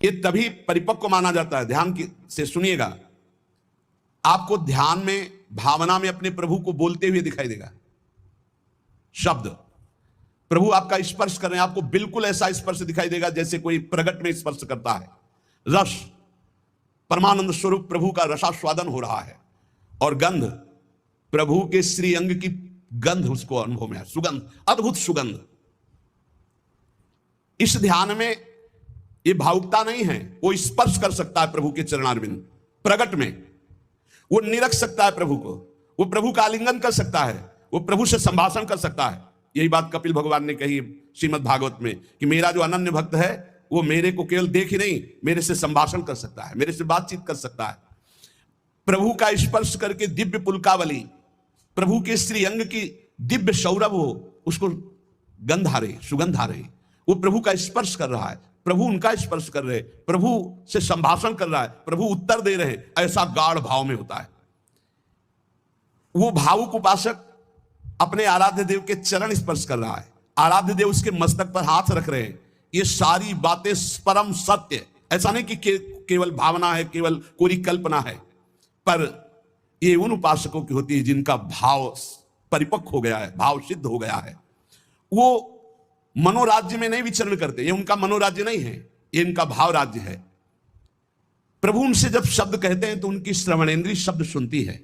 ये तभी परिपक्व माना जाता है। ध्यान से सुनिएगा, आपको ध्यान में, भावना में अपने प्रभु को बोलते हुए दिखाई देगा। शब्द प्रभु आपका स्पर्श कर रहे हैं, आपको बिल्कुल ऐसा स्पर्श दिखाई देगा जैसे कोई प्रगट में स्पर्श करता है। रस, परमानंद स्वरूप प्रभु का रसास्वादन हो रहा है, और गंध, प्रभु के श्री अंग की गंध उसको अनुभव में है, सुगंध, अद्भुत सुगंध। इस ध्यान में ये भावुकता नहीं है, वो स्पर्श कर सकता है प्रभु के चरणारविंद प्रगट में, वो निरख सकता है प्रभु को, वो प्रभु का आलिंगन कर सकता है, वो प्रभु से संभाषण कर सकता है। यही बात कपिल भगवान ने कही श्रीमद् भागवत में कि मेरा जो अनन्य भक्त है वो मेरे को केवल देख ही नहीं, मेरे से संभाषण कर सकता है, मेरे से बातचीत कर सकता है। प्रभु का स्पर्श करके दिव्य पुलकावली, प्रभु के श्री अंग की दिव्य सौरभ हो, उसको गंध आ रही, सुगंध आ रही, वो प्रभु का स्पर्श कर रहा है, प्रभु उनका स्पर्श कर रहे, प्रभु से संभाषण कर रहा है, प्रभु उत्तर दे रहे, ऐसा गाढ़ भाव में होता है। वो भावुक उपासक अपने आराध्य देव के चरण स्पर्श कर रहा है, आराध्य देव उसके मस्तक पर हाथ रख रहे हैं। ये सारी बातें परम सत्य, ऐसा नहीं कि केवल भावना है, केवल कोई कल्पना है, पर ये उन उपासकों की होती है जिनका भाव परिपक्व हो गया है, भाव सिद्ध हो गया है। वो मनोराज्य में नहीं विचरण करते, ये उनका मनोराज्य नहीं है, ये इनका भाव राज्य है। प्रभु उनसे जब शब्द कहते हैं तो उनकी श्रवणेंद्रिय शब्द सुनती है,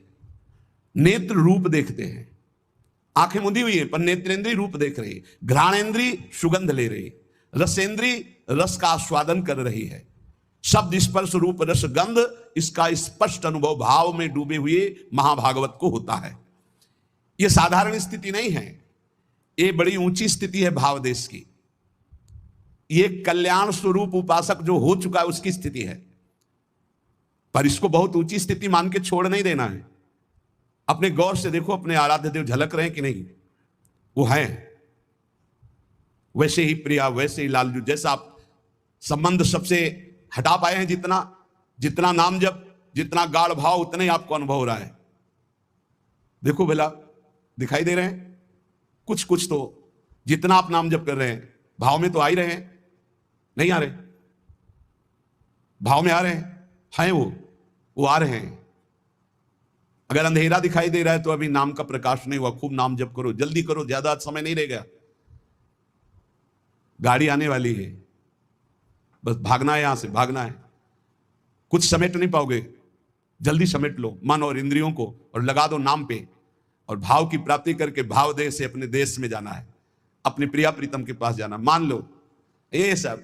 नेत्र रूप देखते हैं, आंखें मुंदी हुई है पर नेत्रेंद्रिय रूप देख रही है, घ्राणेंद्रिय सुगंध ले रही है, रसेंद्रिय रस का आस्वादन कर रही है। शब्द स्पर्श रूप रस गंध, इसका स्पष्ट अनुभव भाव में डूबे हुए महाभागवत को होता है। यह साधारण स्थिति नहीं है, ये बड़ी ऊंची स्थिति है भाव देश की। ये कल्याण स्वरूप उपासक जो हो चुका है उसकी स्थिति है, पर इसको बहुत ऊंची स्थिति मान के छोड़ नहीं देना है। अपने गौर से देखो, अपने आराध्य देव झलक रहे हैं कि नहीं? वो हैं वैसे ही प्रिया, वैसे ही लालजू, जैसा आप संबंध सबसे हटा पाए हैं, जितना नाम जप, जितना गाढ़ भाव, उतना ही आपको अनुभव हो रहा है। देखो भला, दिखाई दे रहे हैं कुछ कुछ तो, जितना आप नाम जप कर रहे हैं भाव में तो आ ही रहे हैं, नहीं आ रहे? भाव में आ रहे हैं वो आ रहे हैं। अगर अंधेरा दिखाई दे रहा है तो अभी नाम का प्रकाश नहीं हुआ। खूब नाम जप करो, जल्दी करो, ज्यादा समय नहीं रह गया, गाड़ी आने वाली है, बस भागना है, यहां से भागना है। कुछ समेट नहीं पाओगे, जल्दी समेट लो मन और इंद्रियों को और लगा दो नाम पे, और भाव की प्राप्ति करके भाव देश से अपने देश में जाना है, अपने प्रिया प्रीतम के पास जाना। मान लो ये सब